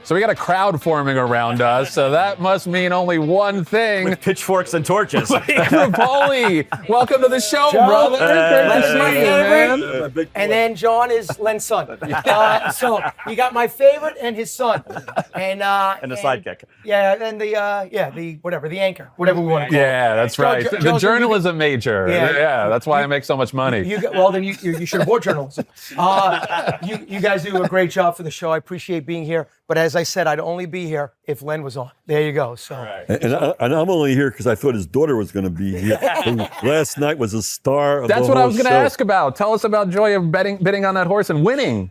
So we got a crowd forming around us, so that must mean only one thing. With pitchforks and torches. Repole, welcome to the show, brother. Len's my favorite, and then Jon is Len's son. So you got my favorite and his son, and the sidekick. Yeah, and the anchor, whatever we want to call it. Yeah, that's right. The journalism major. Yeah, that's why I make so much money. Then you should have bought journalism. You guys do a great job for the show. I appreciate being here. But as I said, I'd only be here if Len was on. There you go. So, and I'm only here because I thought his daughter was going to be here. Last night was a star of That's the what whole I was going to show. ask about. Tell us about Joya bidding on that horse and winning.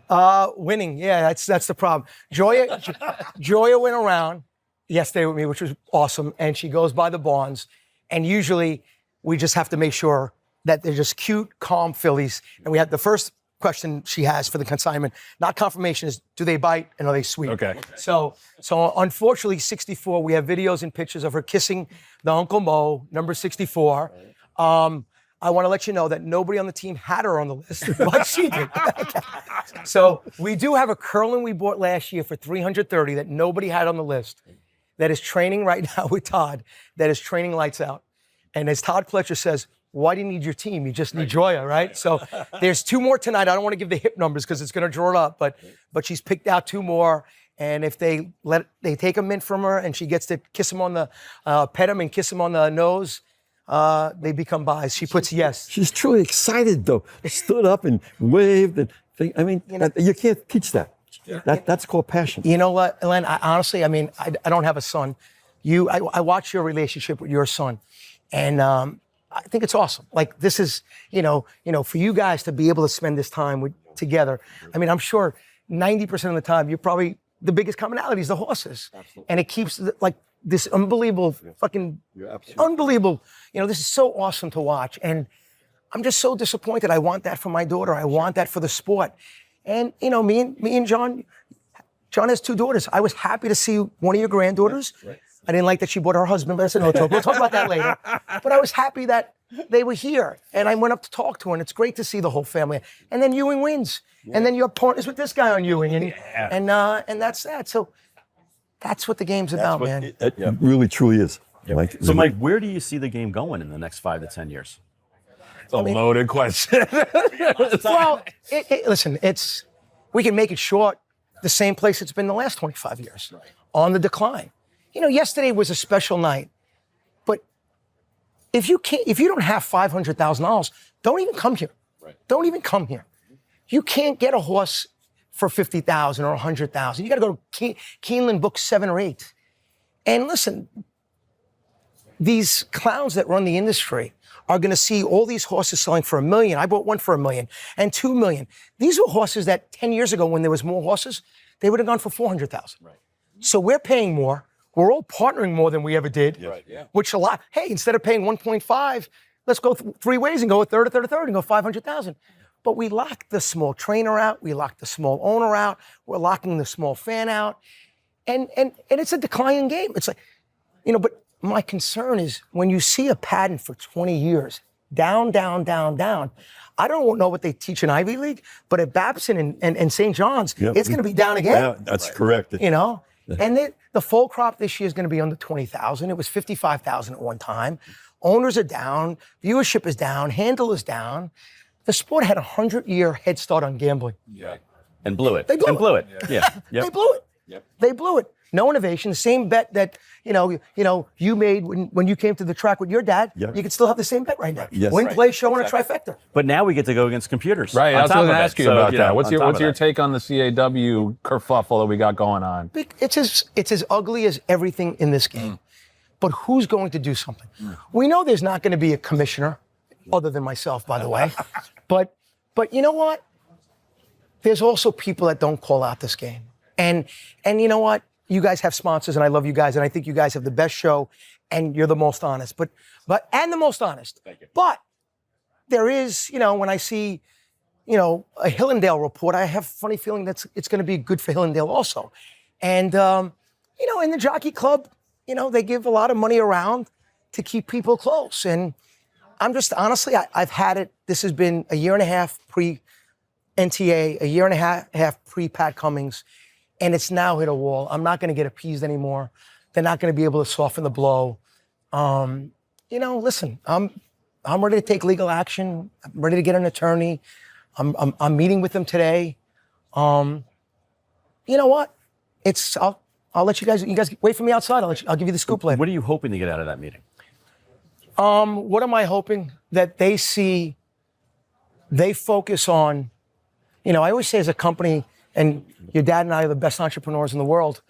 Winning, yeah, that's the problem. Joya went around yesterday with me, which was awesome, and she goes by the barns, and usually we just have to make sure that they're just cute, calm fillies, and we have the first question she has for the consignment, not confirmation, is do they bite and are they sweet? Okay. So unfortunately, 64, we have videos and pictures of her kissing the Uncle Mo, number 64. I want to let you know that nobody on the team had her on the list, but she did. So we do have a Curlin we bought last year for $330 that nobody had on the list that is training right now with Todd, that is training lights out. And as Todd Fletcher says, why do you need your team? You just need Joya, right? So there's 2 more tonight. I don't want to give the hip numbers because it's going to draw it up, but she's picked out 2 more. And if they take a mint from her and she gets to kiss him on the, pet him and kiss him on the nose, they become buys. She puts yes. She's truly excited though. Stood up and waved and you can't teach that. That's called passion. You know what, Len? Honestly, I don't have a son. I watch your relationship with your son, and I think it's awesome. Like this is, for you guys to be able to spend this time together. I'm sure 90% of the time you're probably the biggest commonality is the horses, and it keeps this unbelievable fucking unbelievable. This is so awesome to watch, and I'm just so disappointed. I want that for my daughter. I want that for the sport, and me and Jon. Jon has 2 daughters. I was happy to see one of your granddaughters. Right. I didn't like that she brought her husband, but that's another talk. We'll talk about that later. But I was happy that they were here, and I went up to talk to her, and it's great to see the whole family. And then Ewing wins, and then you're partners with this guy on Ewing, and that's that. So that's what the game's about, man. It really, truly is. Yep. Mike, so, Mike, where do you see the game going in the next 5 to 10 years? It's a loaded question. Well, listen, we can make it short. The same place it's been the last 25 years, on the decline. Yesterday was a special night, but if you don't have $500,000, don't even come here. Right. Don't even come here. You can't get a horse for $50,000 or $100,000. You got to go to Keeneland book 7 or 8. And listen, these clowns that run the industry are going to see all these horses selling for $1 million. I bought one for $1 million and $2 million. These were horses that 10 years ago, when there was more horses, they would have gone for $400,000. Right. So we're paying more. We're all partnering more than we ever did. Right. Yeah. Which a lot. Hey, instead of paying 1.5, let's go 3 ways and go a third, and go 500,000. But we locked the small trainer out. We locked the small owner out. We're locking the small fan out, and it's a declining game. It's like, but. My concern is when you see a pattern for 20 years, down, down, down, down. I don't know what they teach in Ivy League, but at Babson and St. John's, it's going to be down again. Yeah, that's correct. And the full crop this year is going to be under 20,000. It was 55,000 at one time. Owners are down. Viewership is down. Handle is down. The sport had a 100-year head start on gambling. Yeah. And blew it. They blew it. Yeah. Yep. They blew it. Yep. They blew it. No innovation. The same bet that you made when you came to the track with your dad. Yep. You could still have the same bet right now. Yes. Win, play, show, and a trifecta. But now we get to go against computers. Right. I was going to ask you about that. What's your take on the CAW kerfuffle that we got going on? It's as ugly as everything in this game. But who's going to do something? We know there's not going to be a commissioner, other than myself, by the way. But you know what? There's also people that don't call out this game. And you know what? You guys have sponsors, and I love you guys, and I think you guys have the best show, and you're the most honest. But the most honest. Thank you. But there is, when I see, a Hillendale report, I have a funny feeling that it's going to be good for Hillendale also. And in the Jockey Club, they give a lot of money around to keep people close. And I'm just honestly, I've had it. This has been a year and a half pre-NTA, a year and a half pre-Pat Cummings. and it's now hit a wall. I'm not going to get appeased anymore. They're not going to be able to soften the blow. Listen, I'm ready to take legal action. I'm ready to get an attorney. I'm meeting with them today. You know what? I'll let you guys wait for me outside. I'll give you the scoop later. What are you hoping to get out of that meeting? What am I hoping? That they focus on, I always say as a company, and your dad and I are the best entrepreneurs in the world.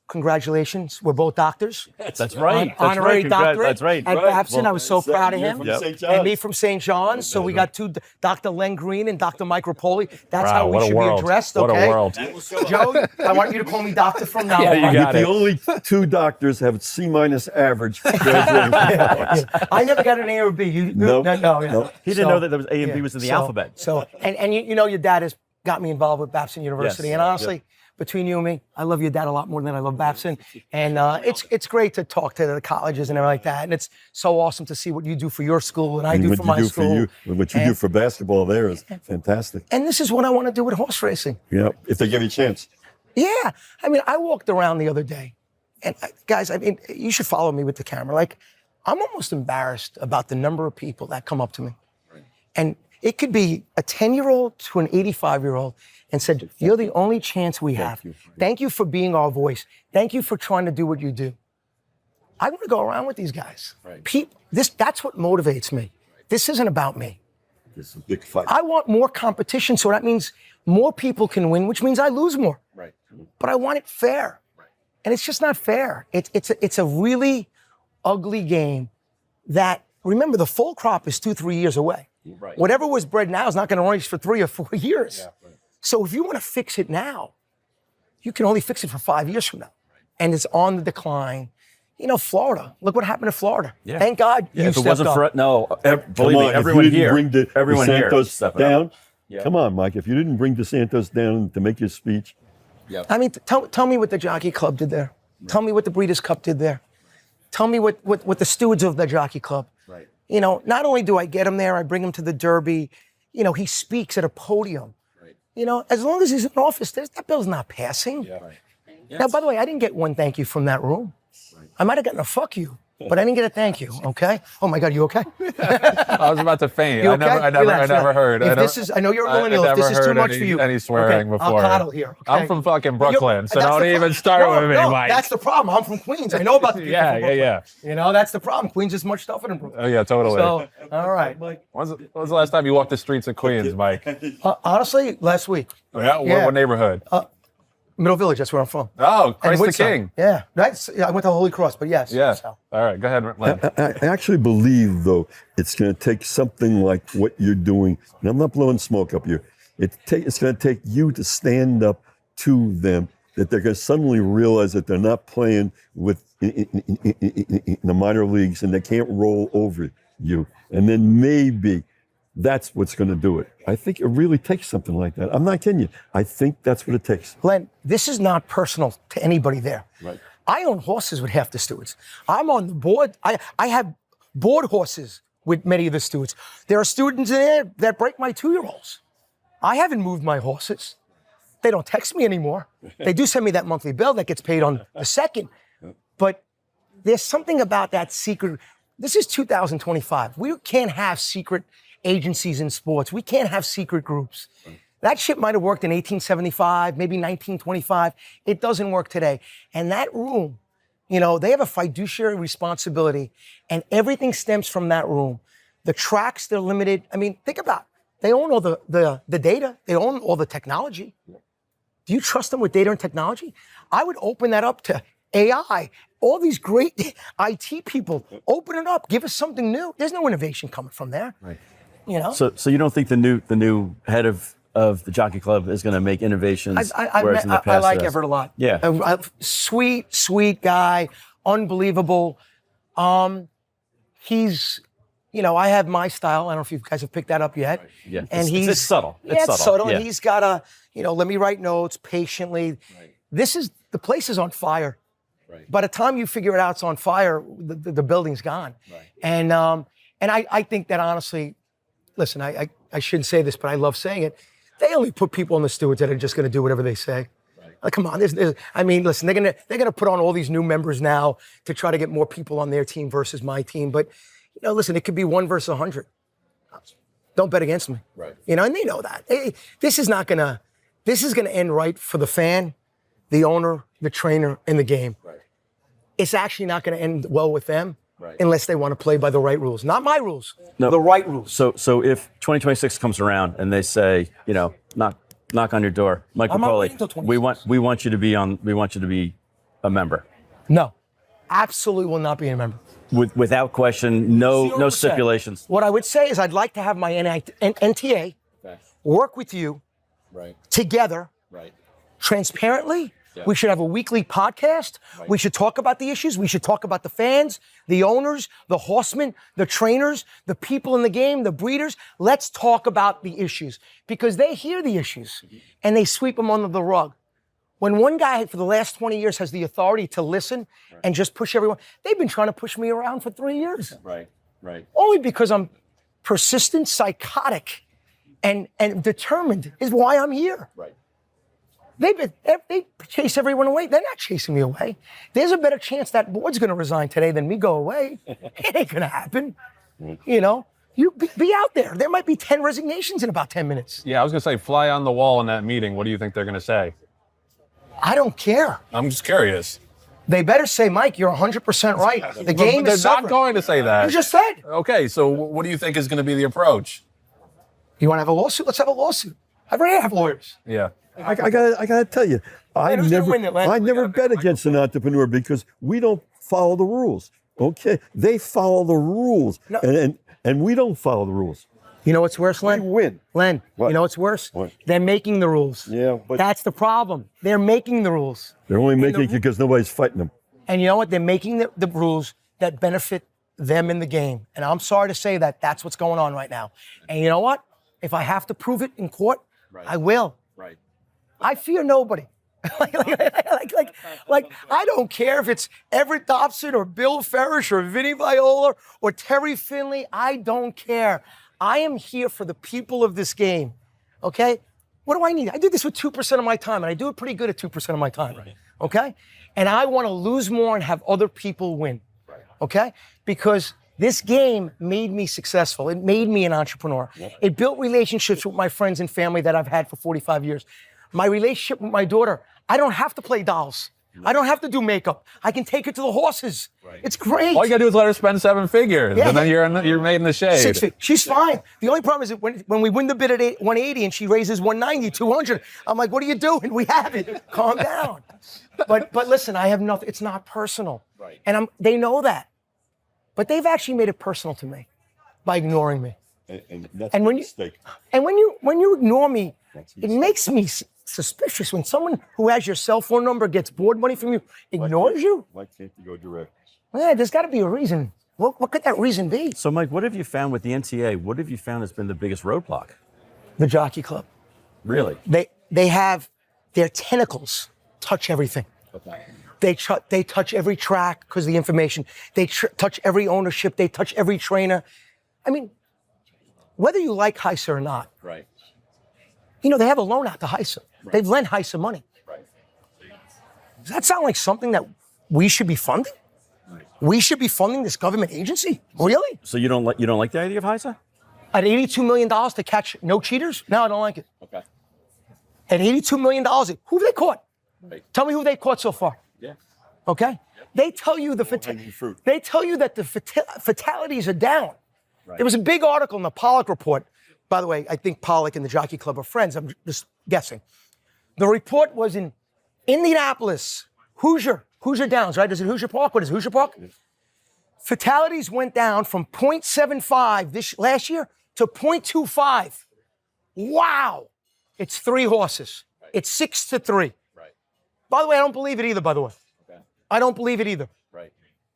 Congratulations. We're both doctors. That's right. Honorary doctorate. That's right. At Babson. I was so proud of You're him. from St. John's. And me from St. John's. So we got two, Dr. Len Green and Dr. Mike Repole. That's Wow, how we what a should world. be addressed, What okay? a world. Joe, I want you to call me doctor from now Yeah, on. you got The it. only two doctors have C- average. I never got an A or B. No. No. He didn't know that there was A and B was in the alphabet. So, and your dad has got me involved with Babson University. Yes. And honestly, between you and me, I love your dad a lot more than I love Babson. And it's great to talk to the colleges and everything like that. And it's so awesome to see what you do for your school and I do for my school. What you do for basketball there is fantastic. And this is what I want to do with horse racing. Yeah, if they give you a chance. Yeah. I walked around the other day. And guys, you should follow me with the camera. Like, I'm almost embarrassed about the number of people that come up to me. Right. And it could be a 10-year-old to an 85-year-old and said, you're the only chance we have. Thank you for being our voice. Thank you for trying to do what you do. I want to go around with these guys. Right. That's what motivates me. This isn't about me. This is a big fight. I want more competition, so that means more people can win, which means I lose more. Right. But I want it fair. Right. And it's just not fair. It's a really ugly game that, remember, the full crop is 2-3 years away. Right. Whatever was bred now is not going to race for 3 or 4 years. Yeah, right. So if you want to fix it now, you can only fix it for 5 years from now. Right. And it's on the decline. Florida. Look what happened to Florida. Yeah. Thank God you if it stepped wasn't up. believe me, everyone here, everyone here, DeSantos stepping down. up. Yeah. Come on, Mike. If you didn't bring DeSantos down to make your speech, tell me what the Jockey Club did there. Right. Tell me what the Breeders' Cup did there. Tell me what the stewards of the Jockey Club. Right. Not only do I get him there, I bring him to the Derby. He speaks at a podium. Right. As long as he's in office, that bill's not passing. Yeah. Right. Now, by the way, I didn't get one thank you from that room. Right. I might have gotten a fuck you, but I didn't get a thank you. Okay. Oh my God, you okay? I was about to faint. You okay? I never heard. I know you're a millennial. If this is too much for you, any swearing before. I'll coddle here. Okay? I'm from fucking Brooklyn, so don't even start with me, Mike. That's the problem. I'm from Queens. I know about the people from Brooklyn. Yeah. That's the problem. Queens is much tougher than Brooklyn. Oh yeah, totally. So, all right. When was the last time you walked the streets of Queens, Mike? Honestly, last week. Yeah. What neighborhood? Middle Village. That's where I'm from. Oh, Christ the King. Yeah. I went to Holy Cross, but yes. Yeah. So. All right, go ahead, Len. I actually believe, though, it's going to take something like what you're doing. And I'm not blowing smoke up here. It's going to take you to stand up to them, that they're going to suddenly realize that they're not playing with in the minor leagues and they can't roll over you. And then maybe that's what's going to do it. I think it really takes something like that. I'm not kidding you. I think that's what it takes. Len, this is not personal to anybody there. Right. I own horses with half the stewards. I'm on the board. I have board horses with many of the stewards. There are students in there that break my 2-year-olds. I haven't moved my horses. They don't text me anymore. They do send me that monthly bill that gets paid on the 2nd. But there's something about that secret. This is 2025. We can't have secret agencies in sports. We can't have secret groups. That shit might have worked in 1875, maybe 1925. It doesn't work today. And that room, they have a fiduciary responsibility, and everything stems from that room. The tracks, they're limited. Think about it. They own all the data. They own all the technology. Do you trust them with data and technology? I would open that up to AI. All these great IT people, open it up. Give us something new. There's no innovation coming from there. Right. So you don't think the new head of the Jockey Club is going to make innovations? Whereas in the past, I like Everett a lot. Yeah. Sweet guy, unbelievable. He's, I have my style. I don't know if you guys have picked that up yet. Right. Yeah. And it's subtle. It's subtle. Yeah. And he's got let me write notes patiently. Right. The place is on fire. Right. By the time you figure it out, it's on fire. The building's gone. Right. And I think that honestly, listen, I shouldn't say this, but I love saying it. They only put people on the stewards that are just going to do whatever they say. Like, come on, listen, they're gonna put on all these new members now to try to get more people on their team versus my team. But listen, it could be 1 versus 100. Don't bet against me. Right. And they know that. This is gonna end right for the fan, the owner, the trainer, and the game. Right. It's actually not gonna end well with them Right. unless they want to play by the right rules, not my rules, No. the right rules. So if 2026 comes around and they say, knock on your door, Mike I'm not waiting till Repole, 26. we want you to be a member. No, absolutely will not be a member. Without question, no 0%. stipulations. What I would say is I'd like to have my NTA Okay. work with you Right. together Right. transparently. Yeah. We should have a weekly podcast. Right. We should talk about the issues. We should talk about the fans, the owners, the horsemen, the trainers, the people in the game, the breeders. Let's talk about the issues because they hear the issues and they sweep them under the rug. When one guy for the last 20 years has the authority to listen and just push everyone, they've been trying to push me around for 3 years. Right. Right. Only because I'm persistent, psychotic, and determined is why I'm here. Right. They chase everyone away. They're not chasing me away. There's a better chance that board's going to resign today than me go away. It ain't going to happen. You be out there. There might be 10 resignations in about 10 minutes. Yeah, I was gonna say, fly on the wall in that meeting. What do you think they're gonna say? I don't care. I'm just curious. They better say, Mike, you're 100% right. The game They're is not separate. going to say that. You just said. Okay, so what do you think is going to be the approach? You want to have a lawsuit? Let's have a lawsuit. I already have lawyers. Yeah. I gotta tell you, I who's gonna win it, Len? never bet against an entrepreneur because we don't follow the rules. Okay, they follow the rules, No. and we don't follow the rules. You know what's worse, Len? We win. Len, What? you know what's worse? What? They're making the rules. Yeah, but That's the problem. They're making the rules. they're only making it because nobody's fighting them. And you know what? They're making the rules that benefit them in the game. And I'm sorry to say that that's what's going on right now. And you know what? If I have to prove it in court, I will. Right. I fear nobody. like, I don't care if it's Everett Dobson or Bill Farish or Vinny Viola or Terry Finley. I don't care. I am here for the people of this game. Okay? What do I need? I do this with 2% of my time, and I do it pretty good at 2% of my time. Right. Okay? And I want to lose more and have other people win. Right. Okay? Because this game made me successful. It made me an entrepreneur. Yep. It built relationships with my friends and family that I've had for 45 years. My relationship with my daughter, I don't have to play dolls. I don't have to do makeup. I can take her to the horses. Right. It's great. All you gotta do is let her spend 7 figures, and then you're made in the shade. 6 feet. She's fine. The only problem is that when we win the bid at 180 and she raises 190, 200, I'm like, what are you doing? We have it. Calm down. But listen, I have nothing. It's not personal. Right. And they know that. But they've actually made it personal to me by ignoring me. And that's And a when you mistake. and when you ignore me, That's a it makes me suspicious when someone who has your cell phone number gets board money from you ignores you. Why can't you go direct? Yeah, there's got to be a reason. What could that reason be? So, Mike, what have you found with the NTA? What have you found has been the biggest roadblock? The Jockey Club. Really? They have their tentacles touch everything. Okay. They touch every track because of the information. They touch every ownership. They touch every trainer. I mean, whether you like Heisa or not, Right. they have a loan out to Heisa. Right. They've lent Heisa money. Right. Does that sound like something that we should be funding? Right. We should be funding this government agency? Really? So you don't like the idea of Heisa? At $82 million to catch no cheaters? No, I don't like it. Okay. At $82 million, who have they caught? Right. Tell me who they caught so far. Yeah. Okay? Yep. They tell you that the fatalities are down. Right. There was a big article in the Pollock report. By the way, I think Pollock and the Jockey Club are friends. I'm just guessing. The report was in Indianapolis, Hoosier Downs, right? Is it Hoosier Park? What is it, Hoosier Park? Yes. Fatalities went down from 0.75 last year to 0.25. Wow. It's 3 horses. Right. It's 6-3. Right. By the way, I don't believe it either, by the way. Okay. I don't believe it either. Right.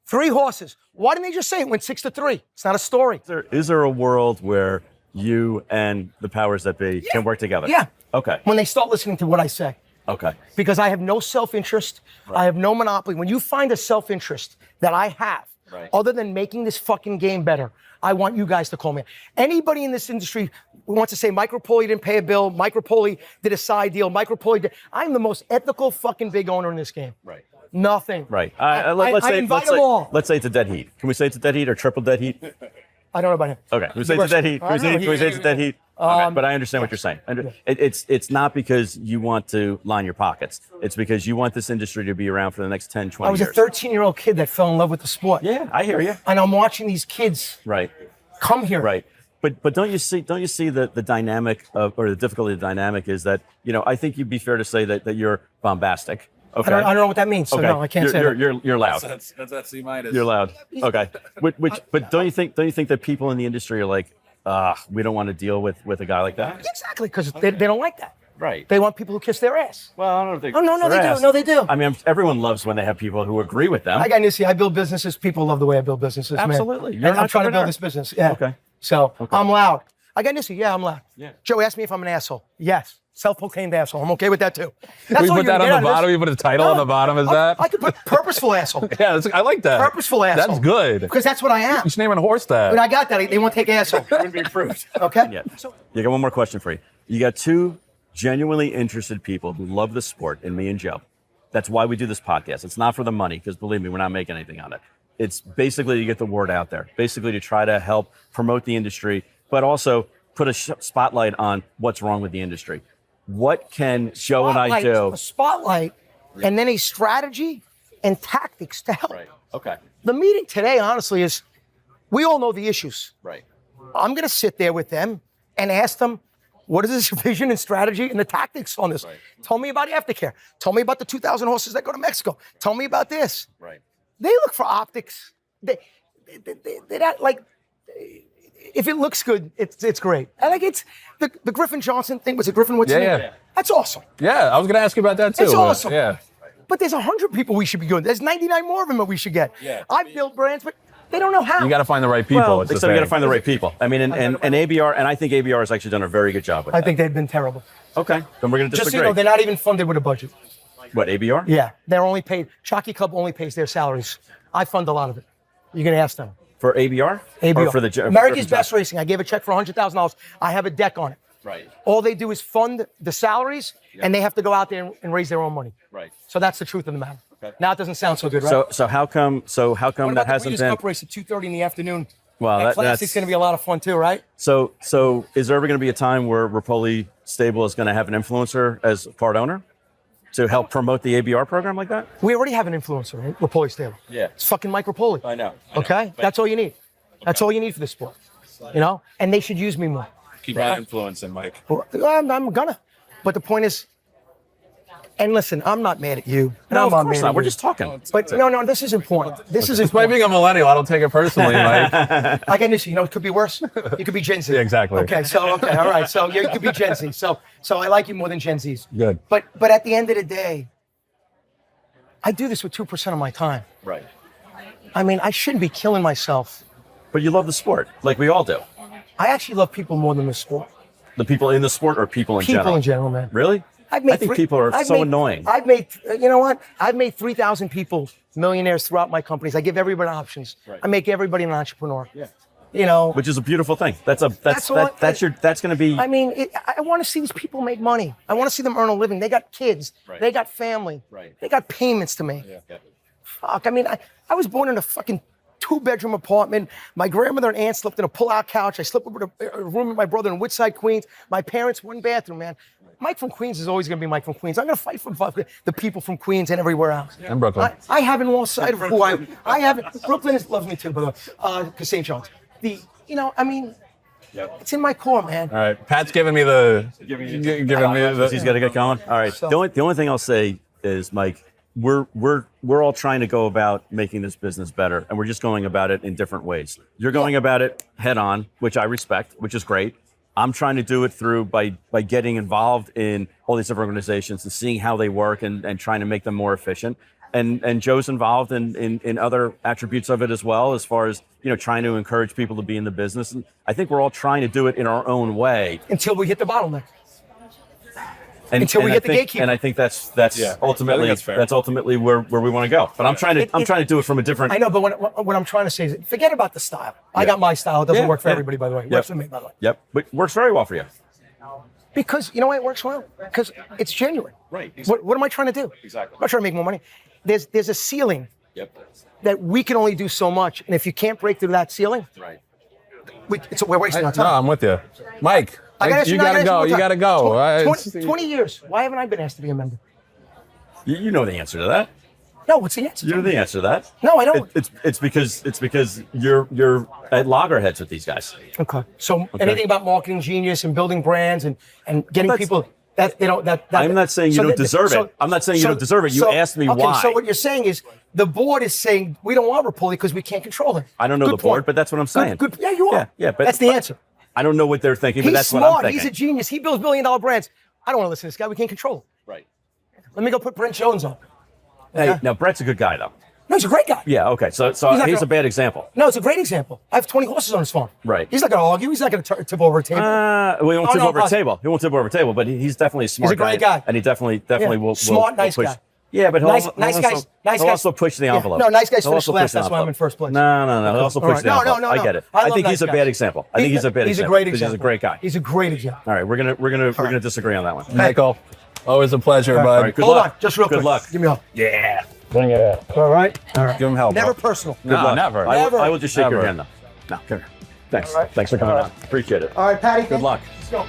3 horses. Why didn't they just say it went 6-3? It's not a story. Is there a world where you and the powers that be can work together? Yeah. Okay. When they start listening to what I say. Okay. Because I have no self-interest. Right. I have no monopoly. When you find a self-interest that I have other than making this fucking game better, I want you guys to call me. Anybody in this industry who wants to say Mike Repole didn't pay a bill, Mike Repole did a side deal, Mike Repole did, I'm the most ethical fucking big owner in this game. Right. Nothing. Right. I invite them all. Let's say it's a dead heat. Can we say it's a dead heat or triple dead heat? I don't know about him. Okay. Can we say it's a dead heat? Can we say it's a dead heat? Okay. But I understand what you're saying. It's not because you want to line your pockets. It's because you want this industry to be around for the next 10, 20 years. I was a 13-year-old kid that fell in love with the sport. Yeah, I hear you. And I'm watching these kids come here. Right. But don't you see the dynamic or the difficulty of the dynamic is that, I think you'd be fair to say that you're bombastic. Okay. I don't know what that means, so no, I can't say that. You're loud. That's that C-. You're loud. Okay. But don't you think that people in the industry are like, we don't want to deal with a guy like that? Exactly, because they don't like that. Right. They want people who kiss their ass. Well, I don't think. Oh, no, they do. No, they do. I mean, everyone loves when they have people who agree with them. I got news. I build businesses. People love the way I build businesses, Absolutely. man. I'm trying to build this business. Yeah. Okay. So I'm loud. I got news. Yeah, I'm loud. Yeah. Joe asked me if I'm an asshole. Yes. Self-proclaimed asshole. I'm okay with that too. That's We all put you're that gonna on get the out of bottom. this. You put a title on the bottom. Is that? I could put purposeful asshole. Yeah, I like that. Purposeful asshole. That's good. Because that's what I am. You should name a horse that. But I got that. They won't take asshole. Wouldn't be approved. Okay? Yeah. You got one more question for you. You got two genuinely interested people who love the sport, and me and Joe. That's why we do this podcast. It's not for the money, because believe me, we're not making anything on it. It's basically to get the word out there, basically to try to help promote the industry, but also put a spotlight on what's wrong with the industry. What can Joe and I do? A spotlight, and then a strategy and tactics to help. Right. Okay. The meeting today, honestly, is we all know the issues. Right. I'm going to sit there with them and ask them, what is this vision and strategy and the tactics on this? Right. Tell me about aftercare. Tell me about the 2,000 horses that go to Mexico. Tell me about this. Right. They look for optics. They're not like, if it looks good, it's great. I like it's the Griffin Johnson thing. Was it Griffin? What's his name? Yeah. That's awesome. Yeah, I was going to ask you about that too. It's awesome. Yeah. But there's 100 people we should be doing. There's 99 more of them that we should get. Yeah. I've built brands, but they don't know how. You got to find the right people. Well, it's the so you got to thing. find the right people. I mean, and ABR, and I think ABR has actually done a very good job with I that. think they've been terrible. Okay, then we're going to Just so disagree. you know, they're not even funded with a budget. What, ABR? Yeah, they're only paid. Jockey Club only pays their salaries. I fund a lot of it. You're going to ask them. For ABR? ABR. Or for the America's Best Racing. I gave a check for $100,000. I have a deck on it. Right. All they do is fund the salaries, and they have to go out there and raise their own money. Right. So that's the truth of the matter. Okay. Now it doesn't sound so good, right? So how come What that about the hasn't Breeders' been? Cup race at 2:30 in the afternoon? Well, That Classic's going to be a lot of fun too, right? So is there ever going to be a time where Repole Stable is going to have an influencer as part owner to help promote the ABR program like that? We already have an influencer, right? Repole Stable. Yeah. It's fucking Mike Repole. I know. Okay? That's all you need. That's all you need for this sport. You know? And they should use me more. Keep that influencing, Mike. Well, I'm gonna. But the point is, and listen, I'm not mad at you. And No, I'm of not course mad not. at We're you. just talking. But no, this is important. This is Despite important. being a millennial, I don't take it personally, Mike. I can just, it could be worse. You could be Gen Z. Yeah, exactly. Okay, all right. So you could be Gen Z. So I like you more than Gen Zs. Good. But at the end of the day, I do this with 2% of my time. Right. I mean, I shouldn't be killing myself. But you love the sport, like we all do. I actually love people more than the sport. The people in the sport or people in general? People in general, man. Really? I think people are so annoying. I've made, you know what? I've made 3,000 people millionaires throughout my companies. I give everybody options. Right. I make everybody an entrepreneur. Yeah. You know. Which is a beautiful thing. That's going to be. I mean, I want to see these people make money. I want to see them earn a living. They got kids. Right. They got family. Right. They got payments to make. Yeah. Fuck. I mean, I was born in a fucking 2-bedroom apartment. My grandmother and aunt slept in a pull-out couch. I slept with a room with my brother in Woodside, Queens. My parents, 1 bathroom, man. Mike from Queens is always going to be Mike from Queens. I'm going to fight for the people from Queens and everywhere else. And Brooklyn. I haven't lost sight of who I haven't. Brooklyn loves me too, by the way. Because St. John's. It's in my core, man. All right, Pat's giving me the. Giving me the. He's got to get going. All right. So- The only thing I'll say is, Mike, we're all trying to go about making this business better, and we're just going about it in different ways. You're going about it head on, which I respect, which is great. I'm trying to do it through by getting involved in all these different organizations and seeing how they work and trying to make them more efficient. And Joe's involved in other attributes of it as well, as far as trying to encourage people to be in the business. And I think we're all trying to do it in our own way. Until we hit the bottleneck. Until we get the gatekeeper. And I think that's Yeah, ultimately I think that's fair. ultimately where we want to go. But I'm trying to do it from a different. I know, but what I'm trying to say is, forget about the style. I got my style. It doesn't work for everybody, by the way. It works for me, by the way. Yep, but works very well for you. Because you know why it works well? Because it's genuine. Right. What am I trying to do? Exactly. I'm not trying to make more money. There's a ceiling Yep. that we can only do so much, and if you can't break through that ceiling, Right. we're wasting our No, time. I'm with you. Mike, you gotta go. You gotta go. 20 years. Why haven't I been asked to be a member? You know the answer to that. No, what's the answer? You know the answer to that. No, I don't. It's because you're at loggerheads with these guys. Okay. So anything about marketing genius and building brands and getting That's- people that that I'm not saying you so don't that- deserve so- it. I'm not saying you so- don't deserve it. You so- asked me okay, why. So what you're saying is the board is saying we don't want Repole because we can't control it. I don't know Good the board, point. but that's what I'm saying. Good. Yeah, you are. Yeah, but that's the answer. I don't know what they're thinking, but He's that's smart. what I'm thinking. He's a genius. He builds billion-dollar brands. I don't want to listen to this guy. We can't control him. Right. Let me go put Brent Jones on. Hey, now Brett's a good guy though. No, he's a great guy. Yeah. Okay. So not he's gonna- a bad example. No, it's a great example. I have 20 horses on his farm. Right. He's not going to argue. He's not going to tip over a table. We won't Oh, tip no, over a table. He won't tip over a table, but he's definitely a smart a great guy. and he definitely will Smart, will nice push. guy. Yeah, but he'll Nice also, guys. Nice he'll guys. also push the Yeah. envelope. No, nice guys He'll finish also last. push the That's why I'm envelope. in first place. No. He'll also All push right. the envelope. I get it. I I love think nice he's a guys. bad example. I think he's a bad He's a example. great because example. He's a great guy. He's a great example. All right, we're gonna disagree on that one. Michael, always a pleasure, All bud. All right, good Hold luck. on, just real Good quick. luck. Give me a hug. Yeah. Bring it up. All right. All right. Give him help. Never bro. personal. No, luck. never. Never. I will just shake your Never. hand though. No, come here. Thanks. All right. Thanks for coming out. Appreciate it. All right, Patty. Good luck. Let's go.